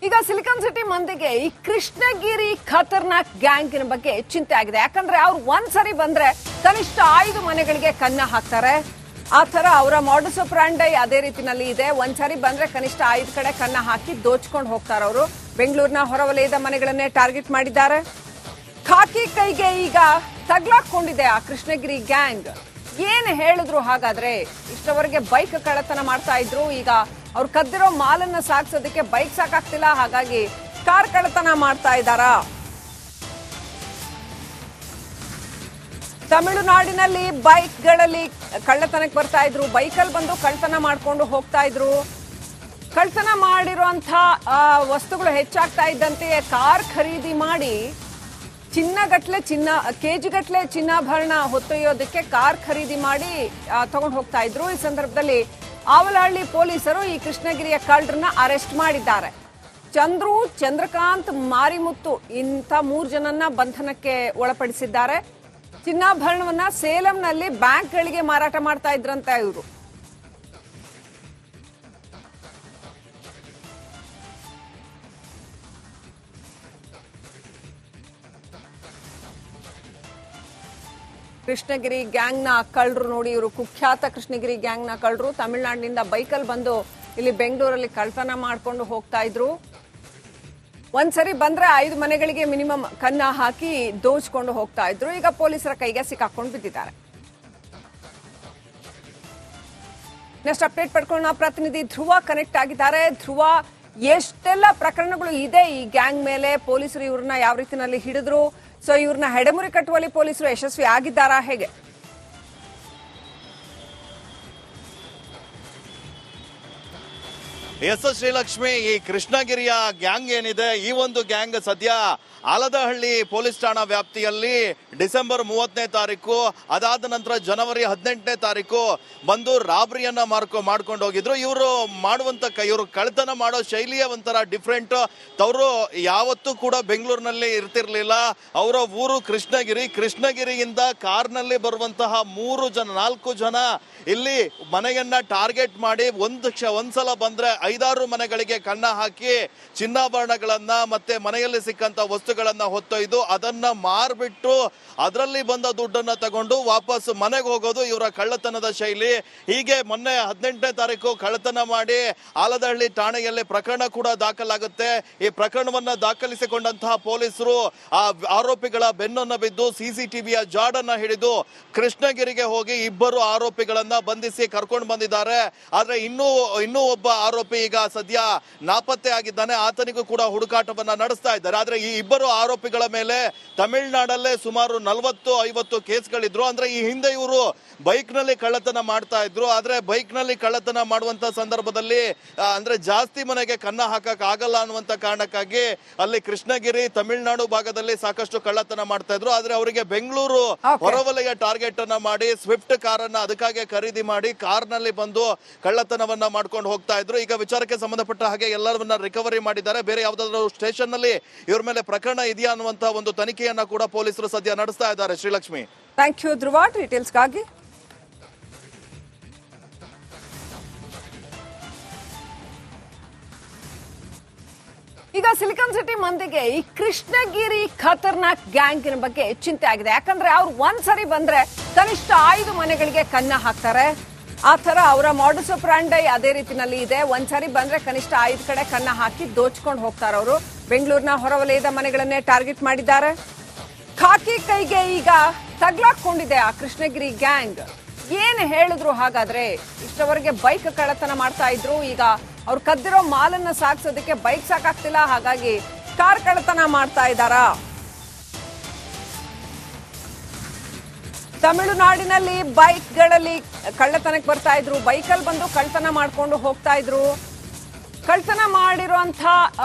ಈಗ silicon city ಮಂದಿಗೆ ಈ ಕೃಷ್ಣಗಿರಿ ಖತರ್ನಾಕ್ ಗ್ಯಾಂಗಿನ ಬಗ್ಗೆ ಚಿಂತೆ ಆಗಿದೆ. ಯಾಕಂದ್ರೆ ಅವ್ರು ಒಂದ್ಸರಿ ಬಂದ್ರೆ ಕನಿಷ್ಠ 5 ಮನೆಗಳಿಗೆ ಕನ್ನ ಹಾಕ್ತಾರೆ. ಆ ತರ ಅವರ ಮಾಡಸ್ ಆಪರಾಂಡಿ ಅದೇ ರೀತಿನಲ್ಲಿ ಇದೆ. ಒಂದ್ಸರಿ ಬಂದ್ರೆ ಕನಿಷ್ಠ 5 ಕಡೆ ಕನ್ನ ಹಾಕಿ ದೋಚ್ಕೊಂಡು ಹೋಗ್ತಾರೆ. ಅವರು ಬೆಂಗಳೂರಿನ ಹೊರವಲಯದ ಮನೆಗಳನ್ನೇ ಟಾರ್ಗೆಟ್ ಮಾಡಿದ್ದಾರೆ. ಖಾಕಿ ಕೈಗೆ ಈಗ ತಗ್ಲಾಕೊಂಡಿದೆ ಆ ಕೃಷ್ಣಗಿರಿ ಗ್ಯಾಂಗ್. ಏನ್ ಹೇಳಿದ್ರು ಹಾಗಾದ್ರೆ? ಇಷ್ಟವರೆಗೆ ಬೈಕ್ ಕಳ್ಳತನ ಮಾಡ್ತಾ ಇದ್ರು. ಈಗ ಅವ್ರು ಕದ್ದಿರೋ ಮಾಲನ್ನ ಸಾಗಿಸೋದಕ್ಕೆ ಬೈಕ್ ಸಾಕಾಗ್ತಿಲ್ಲ, ಹಾಗಾಗಿ ಕಾರ್ ಕಳ್ಳತನ ಮಾಡ್ತಾ ಇದ್ದಾರಾ? ತಮಿಳುನಾಡಿನಲ್ಲಿ ಬೈಕ್ಗಳಲ್ಲಿ ಕಳ್ಳತನಕ್ಕೆ ಬರ್ತಾ ಇದ್ರು. ಬೈಕಲ್ಲಿ ಬಂದು ಕಳ್ಳತನ ಮಾಡ್ಕೊಂಡು ಹೋಗ್ತಾ ಇದ್ರು. ಕಳ್ಳತನ ಮಾಡಿರುವಂತ ವಸ್ತುಗಳು ಹೆಚ್ಚಾಗ್ತಾ ಇದ್ದಂತೆಯೇ ಕಾರ್ ಖರೀದಿ ಮಾಡಿ ಕೆಜಿಗಟ್ಲೆ ಚಿನ್ನಾಭರಣ ಹೊತ್ತೊಯ್ಯೋದಕ್ಕೆ ಕಾರ್ ಖರೀದಿ ಮಾಡಿ ತಗೊಂಡು ಹೋಗ್ತಾ ಇದ್ರು. ಈ ಸಂದರ್ಭದಲ್ಲಿ ಆವಲಹಳ್ಳಿ ಪೊಲೀಸರು ಈ ಕೃಷ್ಣಗಿರಿಯ ಕಳ್ಳರನ್ನ ಅರೆಸ್ಟ್ ಮಾಡಿದ್ದಾರೆ. ಚಂದ್ರು, ಚಂದ್ರಕಾಂತ್, ಮಾರಿಮುತ್ತು ಇಂಥ 3 ಜನನ್ನ ಬಂಧನಕ್ಕೆ ಒಳಪಡಿಸಿದ್ದಾರೆ. ಚಿನ್ನಾಭರಣವನ್ನ ಸೇಲಂನಲ್ಲಿ ಬ್ಯಾಂಕ್ಗಳಿಗೆ ಮಾರಾಟ ಮಾಡ್ತಾ ಇದ್ರಂತೆ ಇವರು. ಕೃಷ್ಣಗಿರಿ ಗ್ಯಾಂಗ್ನ ಕಳ್ಳರು ನೋಡಿ, ಇವರು ಕುಖ್ಯಾತ ಕೃಷ್ಣಗಿರಿ ಗ್ಯಾಂಗ್ನ ಕಳ್ಳರು. ತಮಿಳುನಾಡಿನಿಂದ ಬೈಕಲ್ಲಿ ಬಂದು ಇಲ್ಲಿ ಬೆಂಗಳೂರಲ್ಲಿ ಕಳ್ಳತನ ಮಾಡ್ಕೊಂಡು ಹೋಗ್ತಾ ಇದ್ರು. ಒಂದ್ಸರಿ ಬಂದ್ರೆ 5 ಮನೆಗಳಿಗೆ ಮಿನಿಮಮ್ ಕನ್ನ ಹಾಕಿ ದೋಚ್ಕೊಂಡು ಹೋಗ್ತಾ ಇದ್ರು. ಈಗ ಪೊಲೀಸರ ಕೈಗೆ ಸಿಕ್ಕಾಕೊಂಡು ಬಿದ್ದಿದ್ದಾರೆ. ನೆಕ್ಸ್ಟ್ ಅಪ್ಡೇಟ್ ಪಡ್ಕೊಳ್ಳೋಣ. ಪ್ರತಿನಿಧಿ ಧ್ರುವ ಕನೆಕ್ಟ್ ಆಗಿದ್ದಾರೆ. ಧ್ರುವ, ಎಷ್ಟೆಲ್ಲ ಪ್ರಕರಣಗಳು ಇದೆ ಈ ಗ್ಯಾಂಗ್ ಮೇಲೆ? ಪೊಲೀಸರು ಇವ್ರನ್ನ ಯಾವ ರೀತಿನಲ್ಲಿ ಹಿಡಿದ್ರು? ಸೊ ಇವ್ರನ್ನ ಹೆಡೆಮುರಿ ಕಟ್ಟುವಲ್ಲಿ ಪೊಲೀಸರು ಯಶಸ್ವಿ ಆಗಿದ್ದಾರಾ, ಹೇಗೆ? ಎಸ್ ಶ್ರೀಲಕ್ಷ್ಮಿ, ಈ ಕೃಷ್ಣಗಿರಿಯ ಗ್ಯಾಂಗ್ ಏನಿದೆ, ಈ ಒಂದು ಗ್ಯಾಂಗ್ ಸದ್ಯ ಆಲದಹಳ್ಳಿ ಪೊಲೀಸ್ ಠಾಣಾ ವ್ಯಾಪ್ತಿಯಲ್ಲಿ ಡಿಸೆಂಬರ್ 30ನೇ ತಾರೀಕು, ಅದಾದ ನಂತರ ಜನವರಿ 18ನೇ ತಾರೀಕು ಬಂದು ರಾಬ್ರಿಯನ್ನ ಮಾಡ್ಕೊಂಡು ಹೋಗಿದ್ರು. ಇವರು ಇವರು ಕಳ್ಳತನ ಮಾಡೋ ಶೈಲಿಯೇ ಒಂಥರ ಡಿಫ್ರೆಂಟ್. ಅವರು ಯಾವತ್ತೂ ಕೂಡ ಬೆಂಗಳೂರಿನಲ್ಲಿ ಇರ್ತಿರ್ಲಿಲ್ಲ. ಅವರ ಊರು ಕೃಷ್ಣಗಿರಿಯಿಂದ ಕಾರ್ನಲ್ಲಿ ಬರುವಂತಹ 4 ಜನ ಇಲ್ಲಿ ಮನೆಯನ್ನ ಟಾರ್ಗೆಟ್ ಮಾಡಿ ಒಂದ್ಸಲ ಬಂದ್ರೆ 5-6 ಮನೆಗಳಿಗೆ ಕನ್ನ ಹಾಕಿ ಚಿನ್ನಾಭರಣಗಳನ್ನ ಮತ್ತೆ ಮನೆಯಲ್ಲಿ ಸಿಕ್ಕಂತ ವಸ್ತುಗಳನ್ನ ಹೊತ್ತೊಯ್ದು ಅದನ್ನ ಮಾರ್ಬಿಟ್ಟು ಅದರಲ್ಲಿ ಬಂದ ದುಡ್ಡನ್ನ ತಗೊಂಡು ವಾಪಸ್ ಮನೆಗೆ ಹೋಗೋದು ಇವರ ಕಳ್ಳತನದ ಶೈಲಿ. ಹೀಗೆ ಮೊನ್ನೆ 18ನೇ ತಾರೀಕು ಕಳ್ಳತನ ಮಾಡಿ ಆಲದಹಳ್ಳಿ ಠಾಣೆಯಲ್ಲಿ ಪ್ರಕರಣ ಕೂಡ ದಾಖಲಾಗುತ್ತೆ. ಈ ಪ್ರಕರಣವನ್ನ ದಾಖಲಿಸಿಕೊಂಡಂತಹ ಪೊಲೀಸರು ಆ ಆರೋಪಿಗಳ ಬೆನ್ನನ್ನು ಬಿದ್ದು ಸಿಸಿಟಿವಿಯ ಜಾಡನ್ನ ಹಿಡಿದು ಕೃಷ್ಣಗಿರಿಗೆ ಹೋಗಿ 2 ಆರೋಪಿಗಳನ್ನ ಬಂಧಿಸಿ ಕರ್ಕೊಂಡು ಬಂದಿದ್ದಾರೆ. ಆದ್ರೆ ಇನ್ನೂ ಒಬ್ಬ ಆರೋಪಿ ಈಗ ಸದ್ಯ ನಾಪತ್ತೆ ಆಗಿದ್ದಾನೆ. ಆತನಿಗೂ ಕೂಡ ಹುಡುಕಾಟವನ್ನ ನಡೆಸ್ತಾ ಇದ್ದಾರೆ. ಆದ್ರೆ ಈ 2 ಆರೋಪಿಗಳ ಮೇಲೆ ತಮಿಳುನಾಡಲ್ಲೇ ಸುಮಾರು 40-50 ಕೇಸ್ಗಳಿದ್ರು. ಅಂದ್ರೆ ಈ ಹಿಂದೆ ಇವರು ಬೈಕ್ ನಲ್ಲಿ ಕಳ್ಳತನ ಮಾಡ್ತಾ ಇದ್ರು. ಆದ್ರೆ ಬೈಕ್ ನಲ್ಲಿ ಕಳ್ಳತನ ಮಾಡುವಂತ ಸಂದರ್ಭದಲ್ಲಿ ಅಂದ್ರೆ ಜಾಸ್ತಿ ಮನೆಗೆ ಕನ್ನ ಹಾಕಕ್ ಆಗಲ್ಲ ಅನ್ನುವಂತ ಕಾರಣಕ್ಕಾಗಿ ಅಲ್ಲಿ ಕೃಷ್ಣಗಿರಿ ತಮಿಳುನಾಡು ಭಾಗದಲ್ಲಿ ಸಾಕಷ್ಟು ಕಳ್ಳತನ ಮಾಡ್ತಾ ಇದ್ರು. ಆದ್ರೆ ಅವರಿಗೆ ಬೆಂಗಳೂರು ಹೊರವಲಯ ಟಾರ್ಗೆಟ್ ಅನ್ನ ಮಾಡಿ ಸ್ವಿಫ್ಟ್ ಕಾರನ್ನ ಅದಕ್ಕಾಗಿ ಖರೀದಿ ಮಾಡಿ ಕಾರ್ನಲ್ಲಿ ಬಂದು ಕಳ್ಳತನವನ್ನ ಮಾಡ್ಕೊಂಡು ಹೋಗ್ತಾ ಇದ್ರು. ಈಗ ವಿಚಾರಕ್ಕೆ ಸಂಬಂಧಪಟ್ಟ ಹಾಗೆ ಎಲ್ಲರನ್ನ ರಿಕವರಿ ಮಾಡಿದ್ದಾರೆ. ಬೇರೆ ಯಾವ್ದಾದ್ರು ಸ್ಟೇಷನ್ ನಲ್ಲಿ ಇವ್ರ ಮೇಲೆ ಪ್ರಕರಣ ಇದೆಯಾ ಅನ್ನುವಂತ ಒಂದು ತನಿಖೆಯನ್ನ ಕೂಡ ಪೊಲೀಸರು ಸದ್ಯ ನಡೆಸ್ತಾ ಇದ್ದಾರೆ. ಶ್ರೀಲಕ್ಷ್ಮಿ, ಥ್ಯಾಂಕ್ ಯು ಧ್ರುವ ಡೀಟೇಲ್ಸ್ಗಾಗಿ. ಈಗ ಸಿಲಿಕಾನ್ ಸಿಟಿ ಮಂದಿಗೆ ಈ ಕೃಷ್ಣಗಿರಿ ಖತರ್ನಾಕ್ ಗ್ಯಾಂಗಿನ ಬಗ್ಗೆ ಚಿಂತೆ ಆಗಿದೆ. ಯಾಕಂದ್ರೆ ಅವ್ರು ಒಂದ್ಸರಿ ಬಂದ್ರೆ ಕನಿಷ್ಠ 5 ಮನೆಗಳಿಗೆ ಕನ್ನ ಹಾಕ್ತಾರೆ. ಆ ತರ ಅವರ ಮಾಡಸ್ ಆಪರಾಂಡಿ ಅದೇ ರೀತಿನಲ್ಲಿ ಇದೆ. ಒಂದ್ಸರಿ ಬಂದ್ರೆ ಕನಿಷ್ಠ 5 ಕಡೆ ಕನ್ನ ಹಾಕಿ ದೋಚ್ಕೊಂಡು ಹೋಗ್ತಾರೆ. ಅವರು ಬೆಂಗಳೂರಿನ ಹೊರವಲಯದ ಮನೆಗಳನ್ನೇ ಟಾರ್ಗೆಟ್ ಮಾಡಿದ್ದಾರೆ. ಖಾಕಿ ಕೈಗೆ ಈಗ ತಗ್ಲಾಕೊಂಡಿದೆ ಆ ಕೃಷ್ಣಗಿರಿ ಗ್ಯಾಂಗ್. ಏನ್ ಹೇಳಿದ್ರು ಹಾಗಾದ್ರೆ? ಇಷ್ಟವರೆಗೆ ಬೈಕ್ ಕಳ್ಳತನ ಮಾಡ್ತಾ ಇದ್ರು. ಈಗ ಅವ್ರು ಕದ್ದಿರೋ ಮಾಲನ್ನ ಸಾಗಿಸೋದಕ್ಕೆ ಬೈಕ್ ಸಾಕಾಗ್ತಿಲ್ಲ, ಹಾಗಾಗಿ ಕಾರ್ ಕಳ್ಳತನ ಮಾಡ್ತಾ ಇದ್ದಾರಾ? ತಮಿಳುನಾಡಿನಲ್ಲಿ ಬೈಕ್ಗಳಲ್ಲಿ ಕಳ್ಳತನಕ್ಕೆ ಬರ್ತಾ ಇದ್ರು. ಬೈಕಲ್ಲಿ ಬಂದು ಕಳ್ಳತನ ಮಾಡ್ಕೊಂಡು ಹೋಗ್ತಾ ಇದ್ರು. ಕಳ್ಳತನ ಮಾಡಿರುವಂತ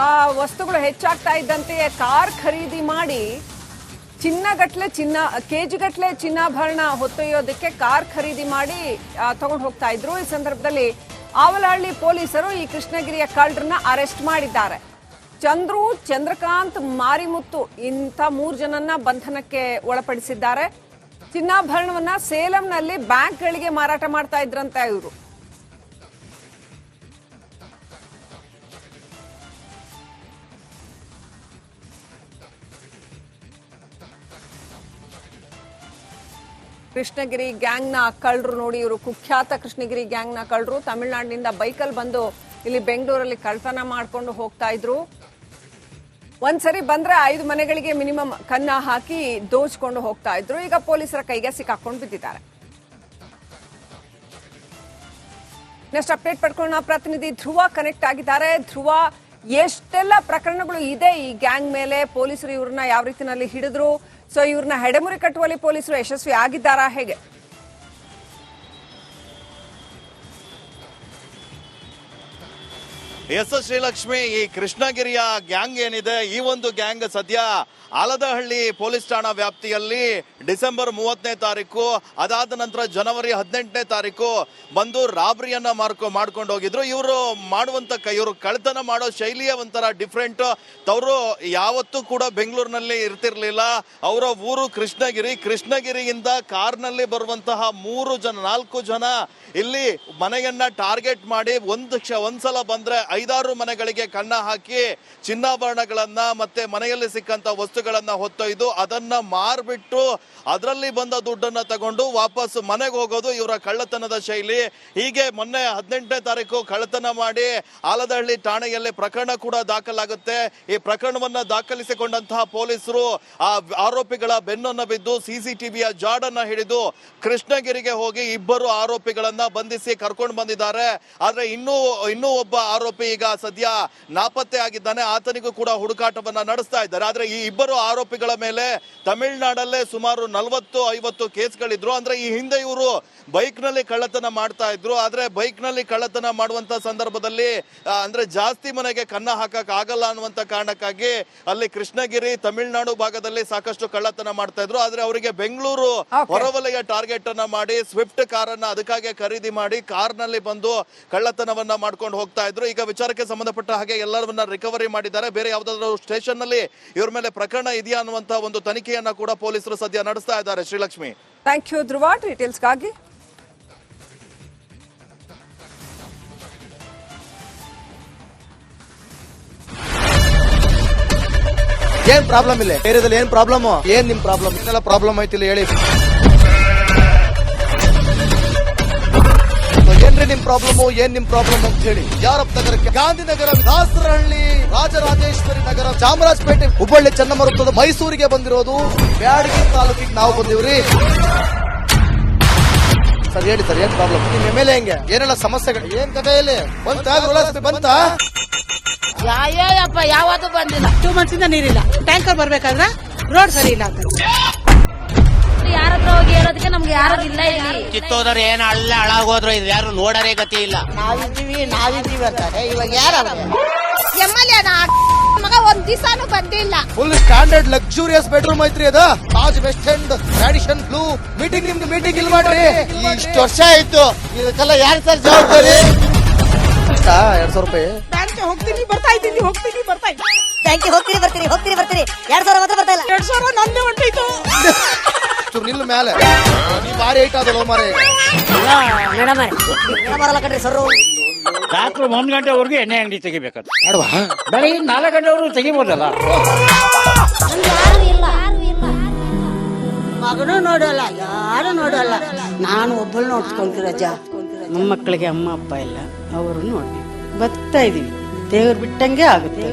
ವಸ್ತುಗಳು ಹೆಚ್ಚಾಗ್ತಾ ಇದ್ದಂತೆಯೇ ಕಾರ್ ಖರೀದಿ ಮಾಡಿ ಕೆಜಿಗಟ್ಲೆ ಚಿನ್ನಾಭರಣ ಹೊತ್ತೊಯ್ಯೋದಕ್ಕೆ ಕಾರ್ ಖರೀದಿ ಮಾಡಿ ತಗೊಂಡು ಹೋಗ್ತಾ ಇದ್ರು. ಈ ಸಂದರ್ಭದಲ್ಲಿ ಆವಲಹಳ್ಳಿ ಪೊಲೀಸರು ಈ ಕೃಷ್ಣಗಿರಿಯ ಕಳ್ಳರನ್ನ ಅರೆಸ್ಟ್ ಮಾಡಿದ್ದಾರೆ. ಚಂದ್ರು, ಚಂದ್ರಕಾಂತ್, ಮಾರಿಮುತ್ತು ಇಂಥ 3 ಜನನ್ನ ಬಂಧನಕ್ಕೆ ಒಳಪಡಿಸಿದ್ದಾರೆ. ಚಿನ್ನಾಭರಣವನ್ನ ಸೇಲಂನಲ್ಲಿ ಬ್ಯಾಂಕ್ಗಳಿಗೆ ಮಾರಾಟ ಮಾಡ್ತಾ ಇದ್ರಂತೆ ಇವರು. ಕೃಷ್ಣಗಿರಿ ಗ್ಯಾಂಗ್ನ ಕಳ್ಳರು ನೋಡಿ, ಇವರು ಕುಖ್ಯಾತ ಕೃಷ್ಣಗಿರಿ ಗ್ಯಾಂಗ್ನ ಕಳ್ಳರು. ತಮಿಳುನಾಡಿನಿಂದ ಬೈಕಲ್ಲಿ ಬಂದು ಇಲ್ಲಿ ಬೆಂಗಳೂರಲ್ಲಿ ಕಳ್ತನ ಮಾಡ್ಕೊಂಡು ಹೋಗ್ತಾ ಇದ್ರು. ಒಂದ್ಸರಿ ಬಂದ್ರೆ 5 ಮನೆಗಳಿಗೆ ಮಿನಿಮಮ್ ಕನ್ನ ಹಾಕಿ ದೋಚ್ಕೊಂಡು ಹೋಗ್ತಾ ಇದ್ರು. ಈಗ ಪೊಲೀಸರ ಕೈಗೆ ಸಿಕ್ಕಾಕೊಂಡು ಬಿದ್ದಿದ್ದಾರೆ. ನೆಕ್ಸ್ಟ್ ಅಪ್ಡೇಟ್ ಪಡ್ಕೊಂಡು ನಾವು ಪ್ರತಿನಿಧಿ ಧ್ರುವ ಕನೆಕ್ಟ್ ಆಗಿದ್ದಾರೆ. ಧ್ರುವ, ಎಷ್ಟೆಲ್ಲ ಪ್ರಕರಣಗಳು ಇದೆ ಈ ಗ್ಯಾಂಗ್ ಮೇಲೆ? ಪೊಲೀಸರು ಇವ್ರನ್ನ ಯಾವ ರೀತಿನಲ್ಲಿ ಹಿಡಿದ್ರು? ಸೊ ಇವ್ರನ್ನ ಹೆಡೆಮುರಿ ಕಟ್ಟುವಲ್ಲಿ ಪೊಲೀಸರು ಯಶಸ್ವಿ ಆಗಿದ್ದಾರಾ, ಹೇಗೆ? ಎಸ್ ಶ್ರೀಲಕ್ಷ್ಮಿ, ಈ ಕೃಷ್ಣಗಿರಿಯ ಗ್ಯಾಂಗ್ ಏನಿದೆ, ಈ ಒಂದು ಗ್ಯಾಂಗ್ ಸದ್ಯ ಆಲದಹಳ್ಳಿ ಪೊಲೀಸ್ ಠಾಣಾ ವ್ಯಾಪ್ತಿಯಲ್ಲಿ ಡಿಸೆಂಬರ್ 30ನೇ ತಾರೀಕು, ಅದಾದ ನಂತರ ಜನವರಿ 18ನೇ ತಾರೀಕು ಬಂದು ರಾಬ್ರಿಯನ್ನ ಮಾಡ್ಕೊಂಡು ಹೋಗಿದ್ರು. ಇವರು ಮಾಡುವಂತ ಇವರು ಕಳ್ತನ ಮಾಡೋ ಶೈಲಿಯ ಒಂಥರ ಡಿಫ್ರೆಂಟ್. ಅವರು ಯಾವತ್ತೂ ಕೂಡ ಬೆಂಗಳೂರಿನಲ್ಲಿ ಇರ್ತಿರ್ಲಿಲ್ಲ. ಅವರ ಊರು ಕೃಷ್ಣಗಿರಿಯಿಂದ ಕಾರ್ನಲ್ಲಿ ಬರುವಂತಹ 4 ಜನ ಇಲ್ಲಿ ಮನೆಯನ್ನ ಟಾರ್ಗೆಟ್ ಮಾಡಿ ಒಂದ್ಸಲ ಬಂದ್ರೆ 5-6 ಮನೆಗಳಿಗೆ ಕನ್ನ ಹಾಕಿ ಚಿನ್ನಾಭರಣಗಳನ್ನ ಮತ್ತೆ ಮನೆಯಲ್ಲಿ ಸಿಕ್ಕಂತ ವಸ್ತುಗಳನ್ನ ಹೊತ್ತೊಯ್ದು ಅದನ್ನ ಮಾರ್ಬಿಟ್ಟು ಅದರಲ್ಲಿ ಬಂದ ದುಡ್ಡನ್ನ ತಗೊಂಡು ವಾಪಸ್ ಮನೆಗೆ ಹೋಗೋದು ಇವರ ಕಳ್ಳತನದ ಶೈಲಿ. ಹೀಗೆ ಮೊನ್ನೆ 18ನೇ ತಾರೀಕು ಕಳ್ಳತನ ಮಾಡಿ ಆಲದಹಳ್ಳಿ ಠಾಣೆಯಲ್ಲಿ ಪ್ರಕರಣ ಕೂಡ ದಾಖಲಾಗುತ್ತೆ. ಈ ಪ್ರಕರಣವನ್ನ ದಾಖಲಿಸಿಕೊಂಡಂತಹ ಪೊಲೀಸರು ಆ ಆರೋಪಿಗಳ ಬೆನ್ನನ್ನ ಬಿದ್ದು ಸಿಸಿಟಿವಿಯ ಜಾಡನ್ನ ಹಿಡಿದು ಕೃಷ್ಣಗಿರಿಗೆ ಹೋಗಿ 2 ಆರೋಪಿಗಳನ್ನ ಬಂಧಿಸಿ ಕರ್ಕೊಂಡು ಬಂದಿದ್ದಾರೆ. ಆದ್ರೆ ಇನ್ನೂ ಒಬ್ಬ ಆರೋಪಿ ಈಗ ಸದ್ಯ ನಾಪತ್ತೆ ಆಗಿದ್ದಾನೆ. ಆತನಿಗೂ ಕೂಡ ಹುಡುಕಾಟವನ್ನ ನಡೆಸ್ತಾ ಇದ್ದಾರೆ. ಆದ್ರೆ ಈ 2 ಆರೋಪಿಗಳ ಮೇಲೆ ತಮಿಳುನಾಡಲ್ಲೇ ಸುಮಾರು 40-50 ಕೇಸ್ಗಳಿದ್ರು. ಅಂದ್ರೆ ಈ ಹಿಂದೆ ಇವರು ಬೈಕ್ ನಲ್ಲಿ ಕಳ್ಳತನ ಮಾಡ್ತಾ ಇದ್ರು. ಆದ್ರೆ ಬೈಕ್ ನಲ್ಲಿ ಕಳ್ಳತನ ಮಾಡುವಂತ ಸಂದರ್ಭದಲ್ಲಿ ಅಂದ್ರೆ ಜಾಸ್ತಿ ಮನೆಗೆ ಕನ್ನ ಹಾಕಕ್ ಆಗಲ್ಲ ಅನ್ನುವಂತ ಕಾರಣಕ್ಕಾಗಿ ಅಲ್ಲಿ ಕೃಷ್ಣಗಿರಿ ತಮಿಳುನಾಡು ಭಾಗದಲ್ಲಿ ಸಾಕಷ್ಟು ಕಳ್ಳತನ ಮಾಡ್ತಾ ಇದ್ರು. ಆದ್ರೆ ಅವರಿಗೆ ಬೆಂಗಳೂರು ಹೊರವಲಯ ಟಾರ್ಗೆಟ್ ಅನ್ನ ಮಾಡಿ ಸ್ವಿಫ್ಟ್ ಕಾರನ್ನ ಅದಕ್ಕಾಗಿ ಖರೀದಿ ಮಾಡಿ ಕಾರ್ನಲ್ಲಿ ಬಂದು ಕಳ್ಳತನವನ್ನ ಮಾಡ್ಕೊಂಡು ಹೋಗ್ತಾ ಇದ್ರು. ಈಗ ವಿಚಾರಕ್ಕೆ ಸಂಬಂಧಪಟ್ಟ ಹಾಗೆ ಎಲ್ಲರನ್ನ ರಿಕವರಿ ಮಾಡಿದ್ದಾರೆ. ಬೇರೆ ಯಾವ್ದಾದ್ರು ಸ್ಟೇಷನ್ ನಲ್ಲಿ ಇವ್ರ ಮೇಲೆ ಪ್ರಕರಣ ಇದೆಯಾ ಅನ್ನುವಂತ ಒಂದು ತನಿಖೆಯನ್ನ ಕೂಡ ಪೊಲೀಸರು ಸದ್ಯ ನಡೆಸ್ತಾ ಇದ್ದಾರೆ. ಶ್ರೀಲಕ್ಷ್ಮಿ, ಥ್ಯಾಂಕ್ ಯು ಧ್ರುವ ಡೀಟೇಲ್ಸ್ಗಾಗಿ. ಏನ್ ಪ್ರಾಬ್ಲಮ್ ಇಲ್ಲ ಏರಿಯಾದಲ್ಲಿ? ಏನ್ ಪ್ರಾಬ್ಲಮ್? ಏನ್ ನಿಮ್ ಪ್ರಾಬ್ಲಮ್? ಏನೆಲ್ಲ ಪ್ರಾಬ್ಲಮ್ ಐತಿಲ್ಲ ಹೇಳಿ. ಏನ್ರಿ ನಿಮ್ ಪ್ರಾಬ್ಲಮ್? ಏನ್ ನಿಮ್ ಪ್ರಾಬ್ಲಮ್ ಅಂತ ಹೇಳಿ. ಯಾರಪ್ಪ ನಗರಕ್ಕೆ? ಗಾಂಧಿನಗರ, ದಾಸರಹಳ್ಳಿ, ರಾಜರಾಜೇಶ್ವರಿ ನಗರ, ಚಾಮರಾಜಪೇಟೆ, ಹುಬ್ಬಳ್ಳಿ, ಚೆನ್ನಮ್ಮ ವೃತ್ತದ ಮೈಸೂರಿಗೆ ಬಂದಿರೋದು. ಬ್ಯಾಡಗಿ ತಾಲೂಕಿಗೆ ನಾವು ಬಂದಿವ್ರಿ. ಸರ್ ಹೇಳಿ ಸರ್, ಏನ್ ಪ್ರಾಬ್ಲಮ್? ನಿಮ್ ಎಮ್ಎಲ್ಎ ಹೆಂಗೆ? ಏನೆಲ್ಲ ಸಮಸ್ಯೆಗಳು? ಏನ್ ಕಥೆ ಇಲ್ಲಿ ಬಂತ? ಯಾಯಪ್ಪ ಯಾವತ್ತೂ ಬಂದಿಲ್ಲ. 2 months ಇಂದ ನೀರಿಲ್ಲ. ಟ್ಯಾಂಕರ್ ಬರ್ಬೇಕಾದ್ರೆ ರೋಡ್ ಸರಿ ಇಲ್ಲ ಅಂತ ಯಾರ ಹತ್ರ ಹೋಗಿ ಹೇಳೋದಕ್ಕೆ ನಮ್ಗೆ ಯಾರು ಇಲ್ಲ. ಇಲ್ಲಿ ಕಿತ್ತೋದ್ರೆ ಏನ್ ಹಾಳಾಗೋದ್ರು ಇದು ಯಾರು ನೋಡರೇ ಗತಿ ಇಲ್ಲ. ನಾವಿದ್ದೀವಿ ಅಂತಾರೆ. ಇವಾಗ ಯಾರ ಎಮ್ಎಲ್ಎ ಮಗ 1 ದಿವಸನೂ ಬಂದಿಲ್ಲ. ಫುಲ್ ಸ್ಟ್ಯಾಂಡರ್ಡ್ ಲಕ್ಸುರಿಯಸ್ ಬೆಡ್ರೂಮ್ ಐತ್ರಿ ಅದ. Taj West End tradition blue. ನಿಮ್ದು ಮೀಟಿಂಗ್ ಇಲ್ಲಿ ಮಾಡ್ರಿ. ಇಷ್ಟು ವರ್ಷ ಆಯ್ತು, ಇದಕ್ಕೆಲ್ಲ ಯಾರು ಸರ್ ಜವಾಬ್ದಾರಿ? 2,000 ರೂಪಾಯಿ ಹೋಗ್ತೀನಿ ಬರ್ತಾ ಇದ್ದೀನಿ. ಬ್ಯಾಂಕಿಗೆ ಹೋಗ್ತೀರಿ ಬರ್ತೀರಿ 2,000 ಮಾತ್ರ ಬರ್ತಾ ಇಲ್ಲ. 2,000 ನಂದೇ ಹೊಂಟೈತು. ನಿಲ್ಲ ಮೇಲೆ ನೀ ಭಾರಿ ಐಟ್ ಅದಲ್ಲ ಮಾರೆ. ಮೇಡಮ್ ಬರಲ್ಲ ಕಣ್ರಿ ಸರ್. ರಾತ್ರಿ 1 ಗಂಟೆವರೆಗೂ ಎಣ್ಣೆ ಅಂಗಡಿ ತೆಗಿಬೇಕಂತ. ಬೆಳಗ್ಗೆ 4 ಗಂಟೆವರೆಗೂ ತೆಗಿಬೋದಲ್ಲ. ಮಗನೂ ನೋಡಲ್ಲ, ಯಾರು ನೋಡಲ್ಲ. ನಾನು ಒಬ್ಬಳು ನೋಡ್ಕೊಂತೀರಜ್ಜ. ಮೊಮ್ಮಕ್ಕಳಿಗೆ ಅಮ್ಮ ಅಪ್ಪ ಇಲ್ಲ, ಅವರು ನೋಡಿ ಬರ್ತಾ ಇದೀವಿ. ದೇವ್ರು ಬಿಟ್ಟಂಗೆ ಆಗುತ್ತೆ.